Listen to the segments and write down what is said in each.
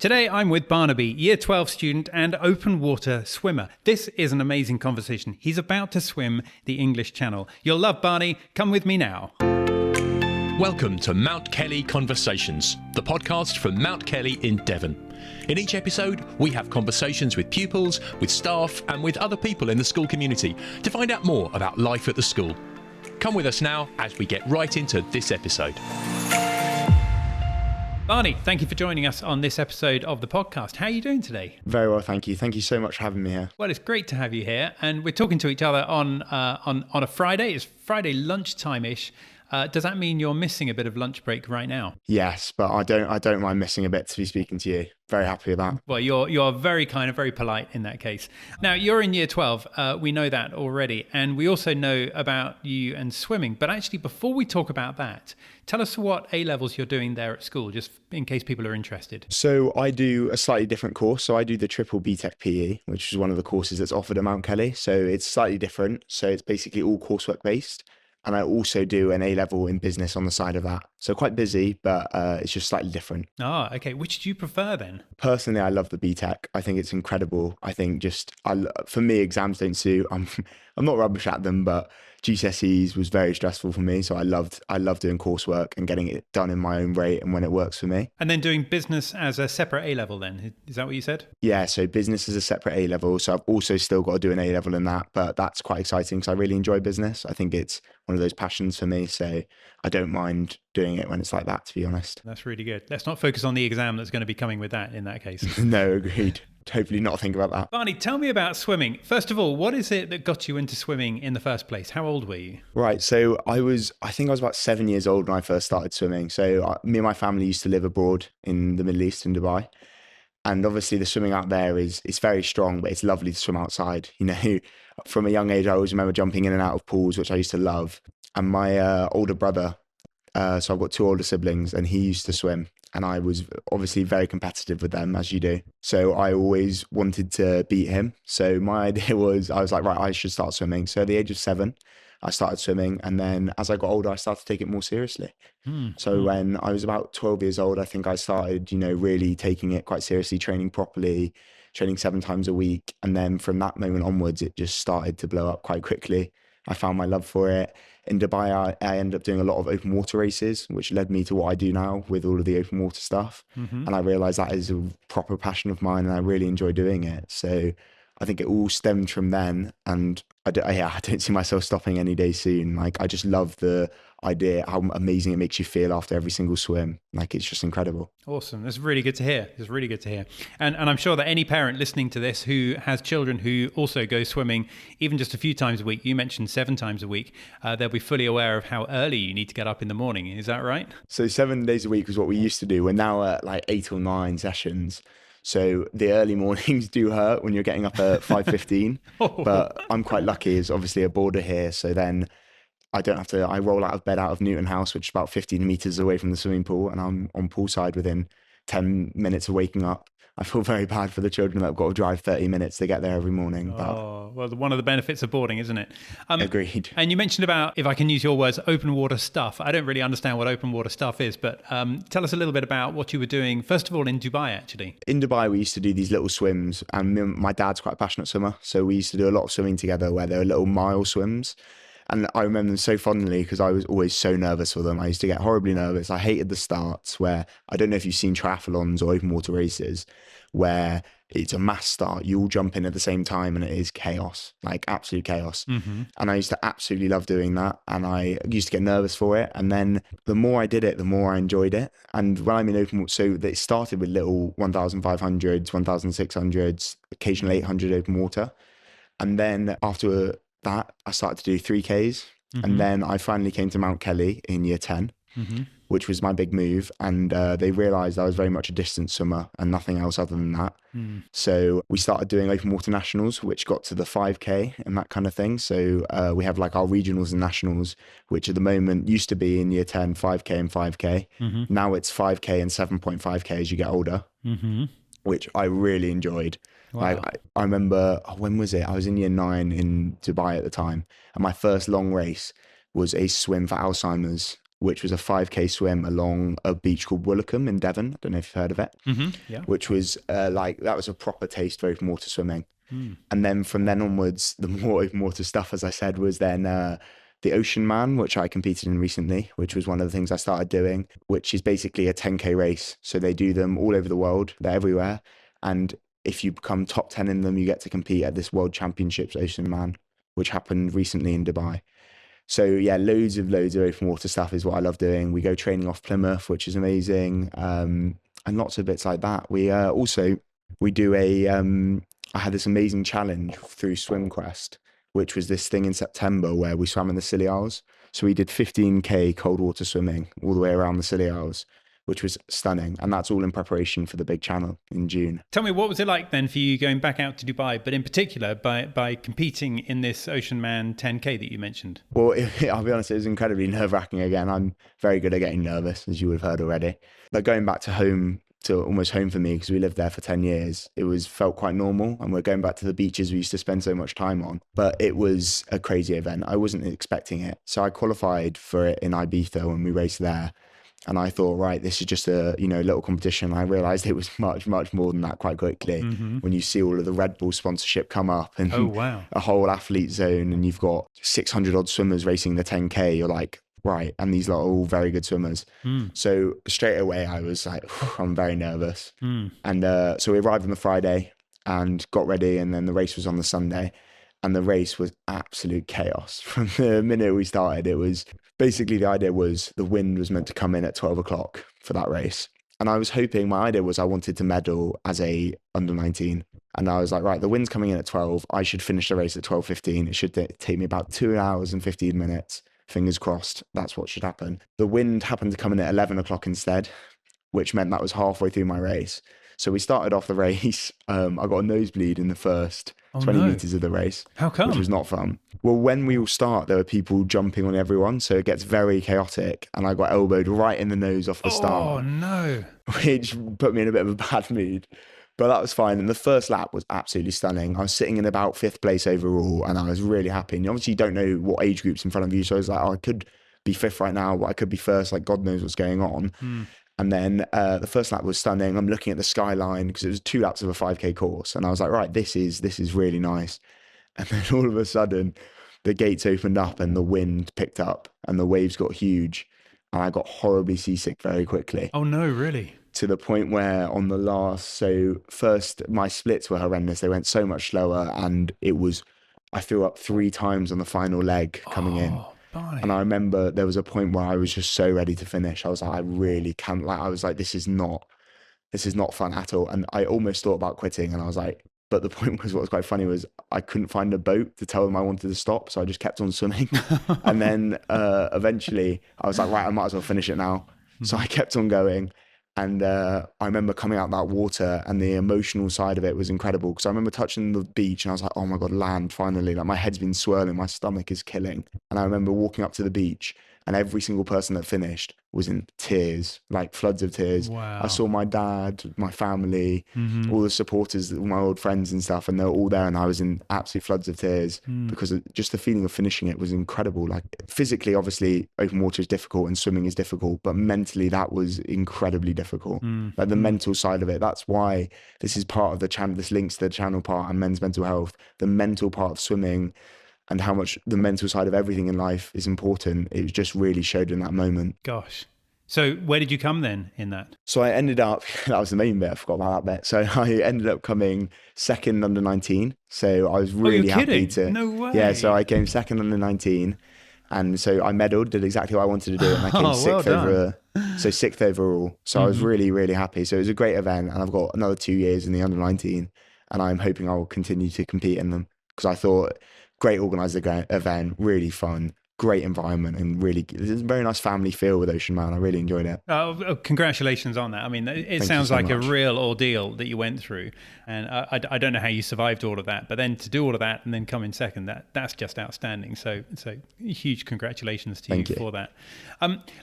Today I'm with Barnaby, Year 12 student and open water swimmer. This is an amazing conversation. He's about to swim the English Channel. You'll love Barney. Come with me now. Welcome to Mount Kelly Conversations, the podcast from Mount Kelly in Devon. In each episode, we have conversations with pupils, with staff and with other people in the school community to find out more about life at the school. Come with us now as we get right into this episode. Barney, thank you for joining us on this episode of the podcast. How are you doing today? Very well, thank you. Thank you so much for having me here. Well, it's great to have you here, and we're talking to each other on a Friday. It's Friday lunchtime-ish. Does that mean you're missing a bit of lunch break right now? Yes, but I don't mind missing a bit to be speaking to you. Very happy with that. Well, you're very kind and very polite in that case. Now, you're in Year 12. We know that already. And we also know about you and swimming. But actually, before we talk about that, tell us what A-levels you're doing there at school, just in case people are interested. So I do a slightly different course. So I do the triple BTEC PE, which is one of the courses that's offered at Mount Kelly. So it's slightly different. So it's basically all coursework based. And I also do an A-level in business on the side of that. So quite busy, but it's just slightly different. Oh, okay. Which do you prefer then? Personally, I love the BTEC. I think it's incredible. I think for me, exams don't suit. I'm not rubbish at them, but GCSEs was very stressful for me. So I love doing coursework and getting it done in my own rate and when it works for me. And then doing business as a separate A-level then, is that what you said? Yeah, so business is a separate A-level. So I've also still got to do an A-level in that, but that's quite exciting because I really enjoy business. I think it's one of those passions for me. So I don't mind doing it when it's like that, to be honest. That's really good. Let's not focus on the exam that's going to be coming with that in that case. No, agreed. Hopefully not think about that. Barney, tell me about swimming. First of all, what is it that got you into swimming in the first place? How old were you? Right. So I think I was about 7 years old when I first started swimming. So me and my family used to live abroad in the Middle East, in Dubai. And obviously the swimming out there is very strong, but it's lovely to swim outside. You know, from a young age, I always remember jumping in and out of pools, which I used to love. And my older brother, so I've got two older siblings, and he used to swim. And I was obviously very competitive with them, as you do. So I always wanted to beat him. So my idea was, I was like, right, I should start swimming. So at the age of 7, I started swimming. And then as I got older, I started to take it more seriously. So when I was about 12 years old, I think I started, really taking it quite seriously, training properly, training 7 times a week. And then from that moment onwards, it just started to blow up quite quickly. I found my love for it. In Dubai, I ended up doing a lot of open water races, which led me to what I do now with all of the open water stuff. And I realized that is a proper passion of mine and I really enjoy doing it. So I think it all stemmed from then. And I don't see myself stopping any day soon. Like, I just love the idea, how amazing it makes you feel after every single swim. Like, it's just incredible. Awesome. That's really good to hear. It's really good to hear. And I'm sure that any parent listening to this who has children who also go swimming, even just a few times a week, you mentioned 7 times a week, they'll be fully aware of how early you need to get up in the morning. Is that right? So 7 days a week was what we used to do. We're now at like 8 or 9 sessions. So the early mornings do hurt when you're getting up at 5:15, but I'm quite lucky. It's obviously a border here. So then I roll out of bed out of Newton House, which is about 15 meters away from the swimming pool. And I'm on poolside within 10 minutes of waking up. I feel very bad for the children that have got to drive 30 minutes to get there every morning. Well, one of the benefits of boarding, isn't it? Agreed. And you mentioned about, if I can use your words, open water stuff. I don't really understand what open water stuff is, but tell us a little bit about what you were doing, first of all, in Dubai, actually. In Dubai, we used to do these little swims, and my dad's quite a passionate swimmer. So we used to do a lot of swimming together where there were little mile swims. And I remember them so fondly because I was always so nervous for them. I used to get horribly nervous. I hated the starts where, I don't know if you've seen triathlons or open water races, where it's a mass start. You all jump in at the same time and it is chaos, like absolute chaos. And I used to absolutely love doing that. And I used to get nervous for it. And then the more I did it, the more I enjoyed it. And when I'm in open water, so it started with little 1,500s, 1,600s, occasionally 800 open water. And then after that, I started to do 3Ks. And then I finally came to Mount Kelly in year 10, which was my big move. And they realized I was very much a distance swimmer and nothing else other than that. So we started doing open water nationals, which got to the 5K and that kind of thing. So we have like our regionals and nationals, which at the moment used to be in year 10, 5K and 5K. Now it's 5K and 7.5K as you get older, which I really enjoyed. Wow. I remember, when was it? I was in year 9 in Dubai at the time. And my first long race was a swim for Alzheimer's. which was a 5K swim along a beach called Woolacombe in Devon. I don't know if you've heard of it. Yeah. Which was that was a proper taste of open water swimming. And then from then onwards, the more open water stuff, as I said, was then the Ocean Man, which I competed in recently, which was one of the things I started doing, which is basically a 10K race. So they do them all over the world. They're everywhere. And if you become top 10 in them, you get to compete at this World Championships Ocean Man, which happened recently in Dubai. So yeah, loads of open water stuff is what I love doing. We go training off Plymouth, which is amazing. And lots of bits like that. We do I had this amazing challenge through SwimQuest, which was this thing in September where we swam in the Scilly Isles. So we did 15K cold water swimming all the way around the Scilly Isles, which was stunning. And that's all in preparation for the big channel in June. Tell me, what was it like then for you going back out to Dubai, but in particular by competing in this Ocean Man 10K that you mentioned? Well, I'll be honest, it was incredibly nerve-wracking again. I'm very good at getting nervous, as you would have heard already. But going back to home, to almost home for me, because we lived there for 10 years, felt quite normal. And we're going back to the beaches we used to spend so much time on. But it was a crazy event. I wasn't expecting it. So I qualified for it in Ibiza when we raced there. And I thought, right, this is just a little competition. I realized it was much, much more than that quite quickly. When you see all of the Red Bull sponsorship come up and a whole athlete zone, and you've got 600 odd swimmers racing the 10K, you're like, right. And these lot are all very good swimmers. So straight away, I was like, I'm very nervous. And so we arrived on the Friday and got ready. And then the race was on the Sunday. And the race was absolute chaos. From the minute we started, it was basically, the idea was the wind was meant to come in at 12 o'clock for that race. And I was hoping, my idea was I wanted to medal as a under 19. And I was like, right, the wind's coming in at 12. I should finish the race at 12:15. It should take me about 2 hours and 15 minutes. Fingers crossed, that's what should happen. The wind happened to come in at 11 o'clock instead, which meant that was halfway through my race. So we started off the race. I got a nosebleed in the first 20 meters of the race. How come? Which was not fun. Well, when we all start, there were people jumping on everyone. So it gets very chaotic. And I got elbowed right in the nose off the start. Oh, no. Which put me in a bit of a bad mood. But that was fine. And the first lap was absolutely stunning. I was sitting in about 5th place overall. And I was really happy. And obviously you don't know what age group's in front of you. So I was like, I could be 5th right now, but I could be 1st. Like, God knows what's going on. And then the first lap was stunning. I'm looking at the skyline because it was 2 laps of a 5K course. And I was like, right, this is really nice. And then all of a sudden, the gates opened up and the wind picked up and the waves got huge. And I got horribly seasick very quickly. Oh, no, really? To the point where on the first, my splits were horrendous. They went so much slower. And I threw up 3 times on the final leg coming in. Bye. And I remember there was a point where I was just so ready to finish. I was like, I really can't. Like, I was like, this is not fun at all. And I almost thought about quitting. And I was like, but the point was, what was quite funny was I couldn't find a boat to tell them I wanted to stop. So I just kept on swimming. And then eventually I was like, right, I might as well finish it now. So I kept on going. And I remember coming out that water, and the emotional side of it was incredible, because I remember touching the beach and I was like, oh my God, land, finally. Like, my head's been swirling, my stomach is killing. And I remember walking up to the beach, and every single person that finished was in tears, like floods of tears. Wow. I saw my dad, my family, all the supporters, all my old friends and stuff, and they were all there, and I was in absolute floods of tears because just the feeling of finishing it was incredible. Like, physically, obviously, open water is difficult and swimming is difficult, but mentally that was incredibly difficult. Like, the mental side of it, that's why this is part of the channel, this links to the channel part and men's mental health, the mental part of swimming, and how much the mental side of everything in life is important. It just really showed in that moment. Gosh. So where did you come then in that? So I ended up, that was the main bit, I forgot about that bit. So I ended up coming 2nd under 19. So I was really happy to. No way. Yeah, so I came 2nd under 19. And so I medalled, did exactly what I wanted to do. And I came 6th overall. So I was really, really happy. So it was a great event. And I've got another 2 years in the under 19. And I'm hoping I will continue to compete in them. Because I thought, great organised event, really fun, great environment, and really, there's a very nice family feel with Ocean Man. I really enjoyed it. Oh, congratulations on that. I mean, it sounds like a real ordeal that you went through. And I don't know how you survived all of that, but then to do all of that and then come in second, that's just outstanding. So huge congratulations to you for that.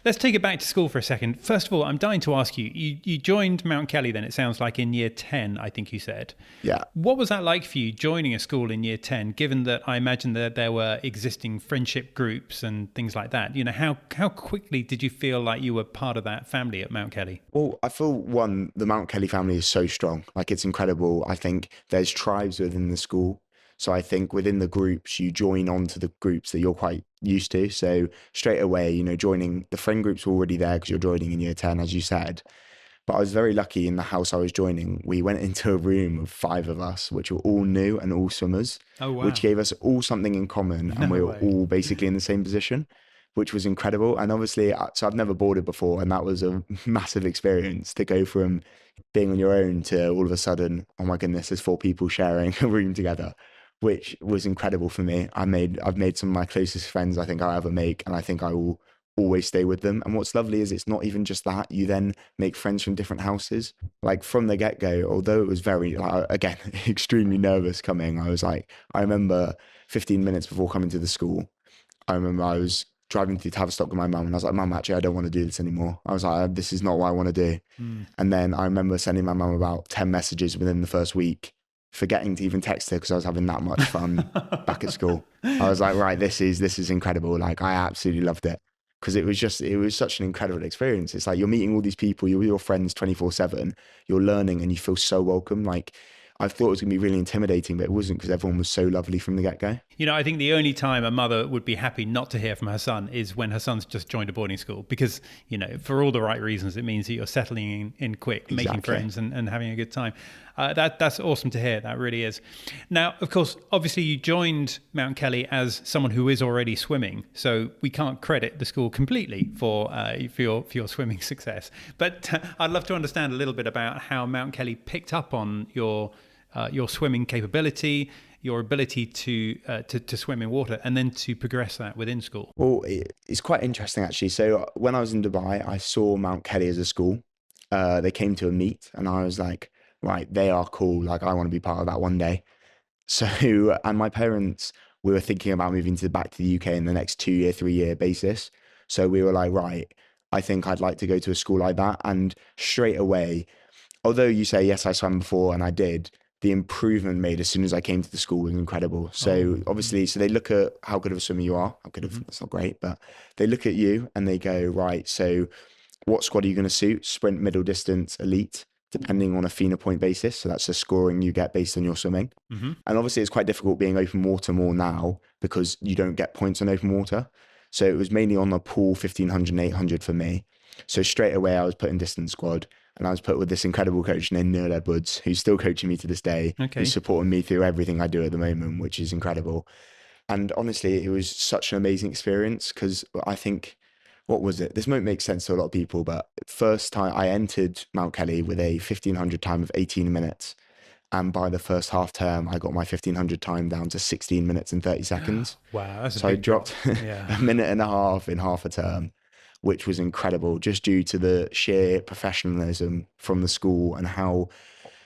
Let's take it back to school for a second. First of all, I'm dying to ask you, you joined Mount Kelly then, it sounds like in year 10, I think you said. Yeah. What was that like for you joining a school in year 10, given that I imagine that there were existing friendship groups groups and things like that. How quickly did you feel like you were part of that family at Mount Kelly? Well, I feel the Mount Kelly family is so strong. Like, it's incredible. I think there's tribes within the school. So I think within the groups, you join on to the groups that you're quite used to. So straight away, joining the friend groups were already there because you're joining in year 10, as you said. But I was very lucky in the house I was joining. We went into a room of 5 of us, which were all new and all swimmers, Oh, wow. which gave us all something in common. And we were all basically in the same position, which was incredible. And obviously, so I've never boarded before. And that was a massive experience to go from being on your own to all of a sudden, oh my goodness, there's 4 people sharing a room together, which was incredible for me. I've made some of my closest friends I think I'll ever make. And I think I will always stay with them. And what's lovely is it's not even just that, you then make friends from different houses. Like, from the get-go, although it was very, again, extremely nervous coming, I remember 15 minutes before coming to the school, I remember I was driving through Tavistock with my mum, and I was like, Mum, actually, I don't want to do this anymore. I was like, this is not what I want to do. And then I remember sending my mum about 10 messages within the first week, forgetting to even text her because I was having that much fun back at school. I was like, right, this is incredible. Like, I absolutely loved it. Because it was such an incredible experience. It's like you're meeting all these people, you're with your friends 24/7, you're learning, and you feel so welcome. Like, I thought it was going to be really intimidating, but it wasn't, because everyone was so lovely from the get-go. I think the only time a mother would be happy not to hear from her son is when her son's just joined a boarding school, because, for all the right reasons, it means that you're settling in quick, making friends and having a good time. That's awesome to hear. That really is. Now, of course, obviously you joined Mount Kelly as someone who is already swimming, so we can't credit the school completely for your swimming success. But I'd love to understand a little bit about how Mount Kelly picked up on your swimming capability, your ability to swim in water, and then to progress that within school. Well, it's quite interesting, actually. So when I was in Dubai, I saw Mount Kelly as a school. They came to a meet, and I was like, right, they are cool. Like, I want to be part of that one day. So, and my parents, we were thinking about moving back to the UK in the next 2-year, 3-year basis. So we were like, right, I think I'd like to go to a school like that. And straight away, although you say, yes, I swam before, and I did, the improvement made as soon as I came to the school was incredible. So obviously, so they look at how good of a swimmer you are. That's not great, but they look at you and they go, right, so what squad are you going to suit? Sprint, middle distance, elite, depending on a FINA point basis. So that's the scoring you get based on your swimming. And obviously, it's quite difficult being open water more now because you don't get points on open water. So it was mainly on the pool 1500 and 800 for me. So straight away, I was put in distance squad. And I was put with this incredible coach named Neil Edwards, who's still coaching me to this day. Okay. Who's supporting me through everything I do at the moment, which is incredible. And honestly, it was such an amazing experience, because I think, what was it? This won't make sense to a lot of people, but first time I entered Mount Kelly with a 1500 time of 18 minutes. And by the first half term, I got my 1500 time down to 16 minutes and 30 seconds. Wow, that's so a I big dropped Yeah. a minute and a half in half a term, which was incredible, just due to the sheer professionalism from the school and how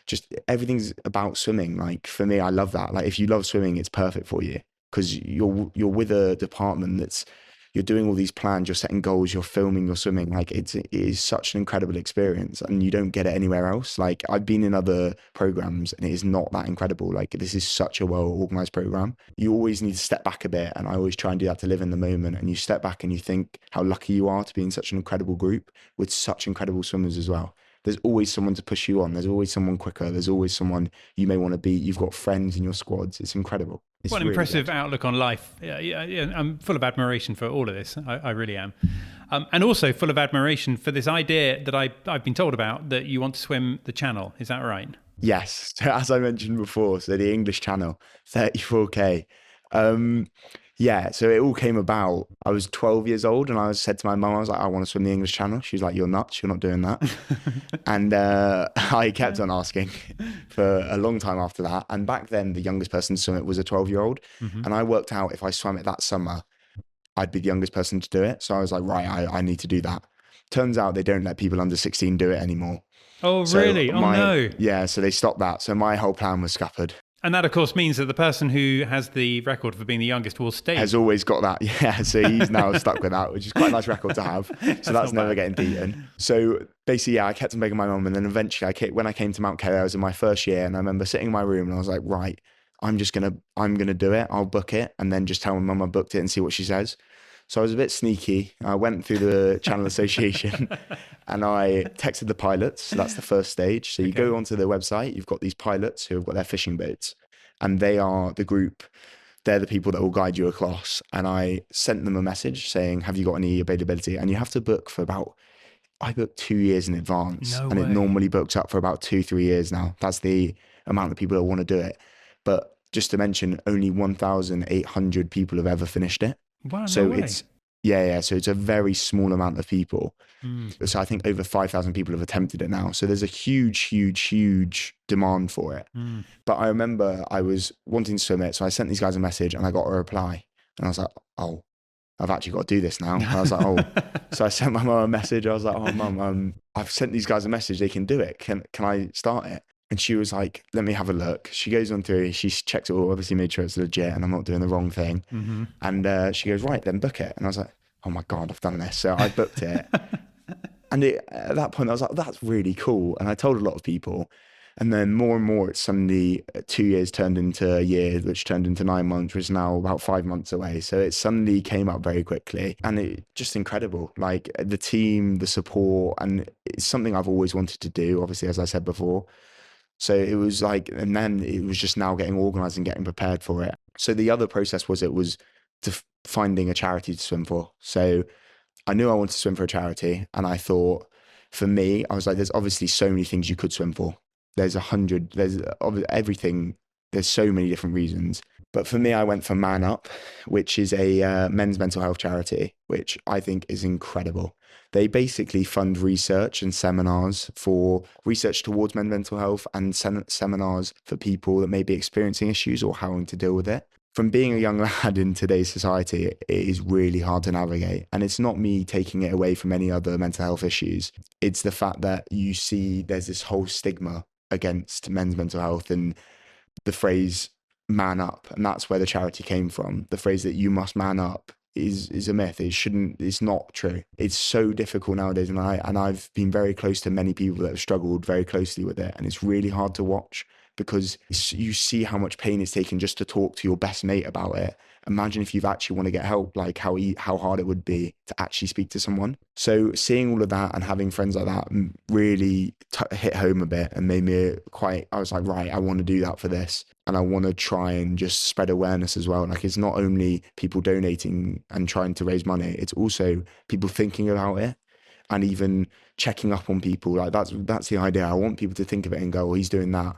just everything's about swimming. Like, for me, I love that. Like, if you love swimming, it's perfect for you, because you're with a department you're doing all these plans, you're setting goals, you're filming your swimming. Like, it is such an incredible experience, and you don't get it anywhere else. Like, I've been in other programs and it is not that incredible. Like, this is such a well-organized program. You always need to step back a bit, and I always try and do that to live in the moment. And you step back and you think how lucky you are to be in such an incredible group with such incredible swimmers as well. There's always someone to push you on. There's always someone quicker. There's always someone you may want to beat. You've got friends in your squads. It's incredible. It's What an really impressive good. outlook on life. Yeah, I'm full of admiration for all of this. I really am. And also full of admiration for this idea that I've been told about, that you want to swim the channel. Is that right? Yes. So as I mentioned before, so the English Channel, 34K. Yeah, so it all came about. I was 12 years old, and I said to my mum, I was like, I want to swim the English Channel. She was like, you're nuts, you're not doing that. And I kept on asking for a long time after that. And back then, the youngest person to swim it was a 12-year-old. And I worked out if I swam it that summer, I'd be the youngest person to do it. So I was like, right, I need to do that. Turns out they don't let people under 16 do it anymore. Oh, So really? Oh, no. Yeah, so they stopped that. So my whole plan was scuppered. And that, of course, means that the person who has the record for being the youngest will stay. Has always got that. Yeah, so he's now stuck with that, which is quite a nice record to have. So that's never getting beaten. So basically, yeah, I kept on begging my mum, and then eventually, when I came to Mount Kelly, I was in my first year, and I remember sitting in my room, and I was like, right, I'm gonna do it. I'll book it, and then just tell my mum I booked it and see what she says. So I was a bit sneaky. I went through the Channel Association and I texted the pilots. So that's the first stage. So you go onto their website, you've got these pilots who have got their fishing boats, and they are the group. They're the people that will guide you across. And I sent them a message saying, have you got any availability? And you have to book for I booked 2 years in advance, No and way. it normally books up for about 2-3 years now. That's the amount of people that want to do it. But just to mention, only 1,800 people have ever finished it. Wow, So no way. it's, yeah. So it's a very small amount of people. Mm. So I think over 5,000 people have attempted it now. So there's a huge demand for it. Mm. But I remember I was wanting to swim it. So I sent these guys a message and I got a reply. And I was like, oh, I've actually got to do this now. And I was like, oh. So I sent my mum a message. I was like, oh, mum, I've sent these guys a message. They can do it. Can I start it? And she was like, let me have a look. She goes on through, she checks it all, obviously made sure it's legit and I'm not doing the wrong thing. Mm-hmm. And she goes, right, then book it. And I was like, oh my God, I've done this. So I booked it. And at that point, I was like, that's really cool. And I told a lot of people. And then more and more, it's suddenly 2 years turned into a year, which turned into 9 months, which is now about 5 months away. So it suddenly came up very quickly. And it's just incredible. Like the team, the support, and it's something I've always wanted to do, obviously, as I said before. So it was like, and then it was just now getting organized and getting prepared for it. So the other process was finding a charity to swim for. So I knew I wanted to swim for a charity. And I thought, for me, I was like, there's obviously so many things you could swim for. There's everything. There's so many different reasons. But for me, I went for Man Up, which is a men's mental health charity, which I think is incredible. They basically fund research and seminars for research towards men's mental health and seminars for people that may be experiencing issues or having to deal with it. From being a young lad in today's society, it is really hard to navigate. And it's not me taking it away from any other mental health issues. It's the fact that you see there's this whole stigma against men's mental health and the phrase man up. And that's where the charity came from. The phrase that you must man up is a myth. It's not true. It's so difficult nowadays. And I've been very close to many people that have struggled very closely with it. And it's really hard to watch because you see how much pain it's taken just to talk to your best mate about it. Imagine if you've actually want to get help, like how hard it would be to actually speak to someone. So seeing all of that and having friends like that really hit home a bit and made me I was like, right, I want to do that for this. And I want to try and just spread awareness as well. Like it's not only people donating and trying to raise money, it's also people thinking about it and even checking up on people. Like that's the idea. I want people to think of it and go, well, he's doing that.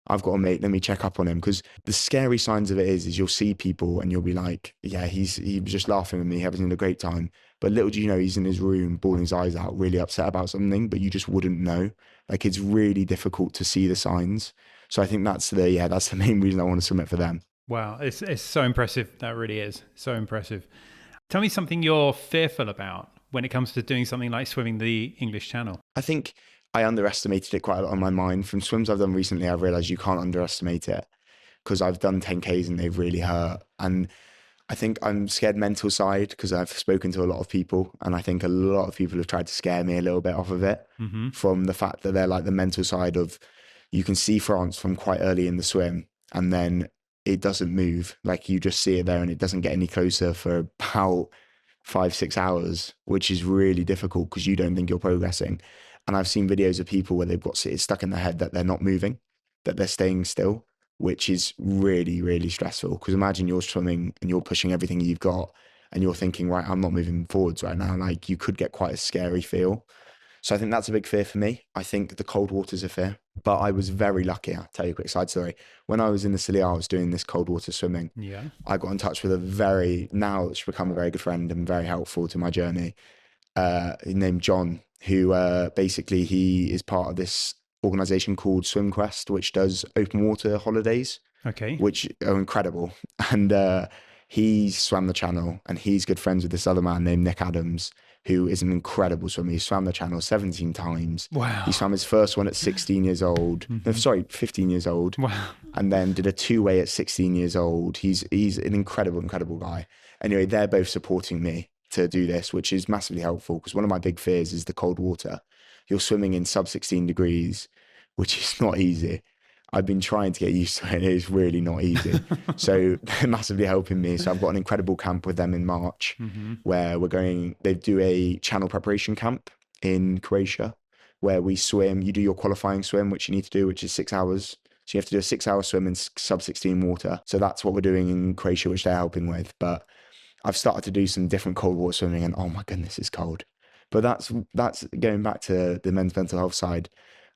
I've got a mate, let me check up on him. Because the scary signs of it is you'll see people and you'll be like, yeah, he was just laughing with me, having a great time. But little do you know, he's in his room, bawling his eyes out, really upset about something, but you just wouldn't know. Like it's really difficult to see the signs. So I think that's the main reason I want to submit for them. Wow, it's so impressive. That really is so impressive. Tell me something you're fearful about when it comes to doing something like swimming the English Channel. I think I underestimated it quite a lot on my mind. From swims I've done recently, I've realized you can't underestimate it because I've done 10Ks and they've really hurt. And I think I'm scared mental side because I've spoken to a lot of people and I think a lot of people have tried to scare me a little bit off of it from the fact that they're like the mental side of you can see France from quite early in the swim and then it doesn't move. Like you just see it there and it doesn't get any closer for about 5-6 hours, which is really difficult because you don't think you're progressing. And I've seen videos of people where they've got it stuck in their head that they're not moving, that they're staying still, which is really, really stressful. Because imagine you're swimming and you're pushing everything you've got and you're thinking, right, I'm not moving forwards right now. Like you could get quite a scary feel. So I think that's a big fear for me. I think the cold water's a fear. But I was very lucky. I'll tell you a quick side story. When I was in the Scilly, I was doing this cold water swimming. Yeah. I got in touch with now she's become a very good friend and very helpful to my journey, named John, who basically he is part of this organization called SwimQuest, which does open water holidays, which are incredible. And he swam the channel and he's good friends with this other man named Nick Adams, who is an incredible swimmer. He swam the channel 17 times. Wow. He swam his first one at 16 years old. No, sorry, 15 years old. Wow. And then did a 2-way at 16 years old. He's an incredible guy. Anyway, they're both supporting me to do this, which is massively helpful because one of my big fears is the cold water. You're swimming in sub 16 degrees, which is not easy. I've been trying to get used to it, and it's really not easy. So they're massively helping me. So I've got an incredible camp with them in March where they do a channel preparation camp in Croatia where we swim. You do your qualifying swim, which you need to do, which is 6 hours. So you have to do a 6-hour swim in sub-16 water. So that's what we're doing in Croatia, which they're helping with. But I've started to do some different cold water swimming, and oh my goodness, it's cold. But that's going back to the men's mental health side.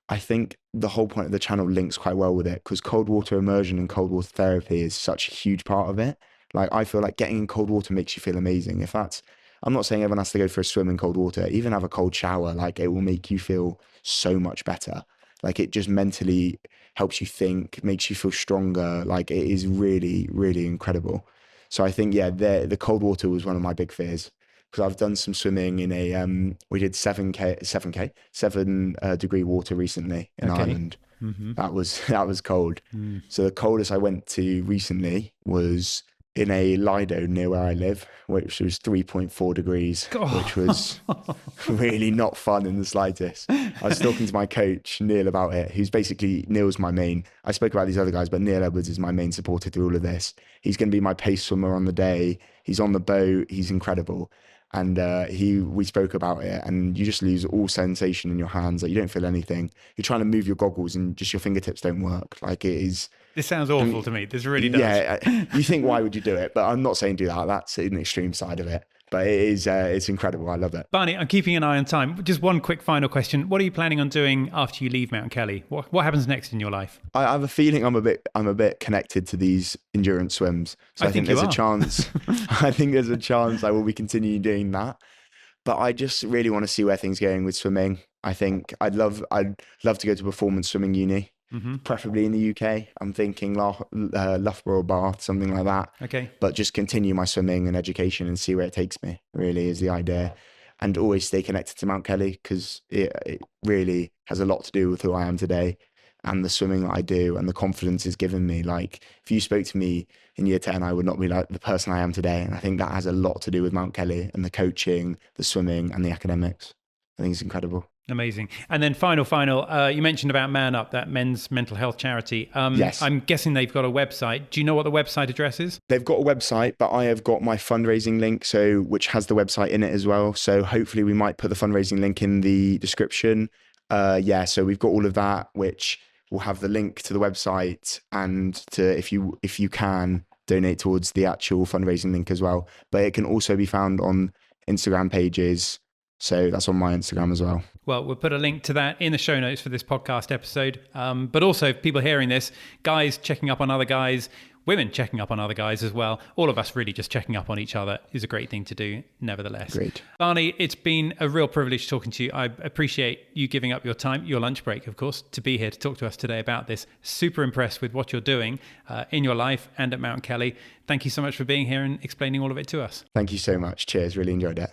I think the whole point of the channel links quite well with it because cold water immersion and cold water therapy is such a huge part of it. Like I feel like getting in cold water makes you feel amazing. I'm not saying everyone has to go for a swim in cold water, even have a cold shower, like it will make you feel so much better. Like it just mentally helps you think, makes you feel stronger. Like it is really, really incredible. So I think, yeah, the cold water was one of my big fears because I've done some swimming in we did 7 degree water recently in Ireland. That was cold. So the coldest I went to recently was in a Lido near where I live, which was 3.4 degrees, which was really not fun in the slightest. I was talking to my coach, Neil, about it, Neil's my main, I spoke about these other guys, but Neil Edwards is my main supporter through all of this. He's going to be my pace swimmer on the day. He's on the boat. He's incredible. And we spoke about it, and you just lose all sensation in your hands. Like you don't feel anything. You're trying to move your goggles, and just your fingertips don't work. Like it is. This sounds awful to me. This really does. Yeah, you think why would you do it? But I'm not saying do that. That's an extreme side of it. But it is. It's incredible. I love it. Barney, I'm keeping an eye on time. Just one quick final question: what are you planning on doing after you leave Mount Kelly? What happens next in your life? I have a feeling I'm a bit connected to these endurance swims. So I think there's a chance. I think there's a chance I will be continuing doing that. But I just really want to see where things are going with swimming. I think I'd love to go to performance swimming uni, preferably in the UK. I'm thinking Loughborough, Bath, something like that. Okay. But just continue my swimming and education and see where it takes me, really is the idea. And always stay connected to Mount Kelly because it really has a lot to do with who I am today and the swimming that I do and the confidence it's given me. Like if you spoke to me in year 10, I would not be like the person I am today. And I think that has a lot to do with Mount Kelly and the coaching, the swimming and the academics. I think it's incredible. Amazing. And then final, you mentioned about Man Up, that men's mental health charity. Yes. I'm guessing they've got a website. Do you know what the website address is? They've got a website, but I have got my fundraising link, which has the website in it as well. So hopefully we might put the fundraising link in the description. So we've got all of that, which will have the link to the website and to if you can donate towards the actual fundraising link as well. But it can also be found on Instagram pages. So that's on my Instagram as well. Well, we'll put a link to that in the show notes for this podcast episode. But also, people hearing this, guys checking up on other guys, women checking up on other guys as well. All of us really just checking up on each other is a great thing to do, nevertheless. Great. Barney, it's been a real privilege talking to you. I appreciate you giving up your time, your lunch break, of course, to be here to talk to us today about this. Super impressed with what you're doing in your life and at Mount Kelly. Thank you so much for being here and explaining all of it to us. Thank you so much. Cheers. Really enjoyed it.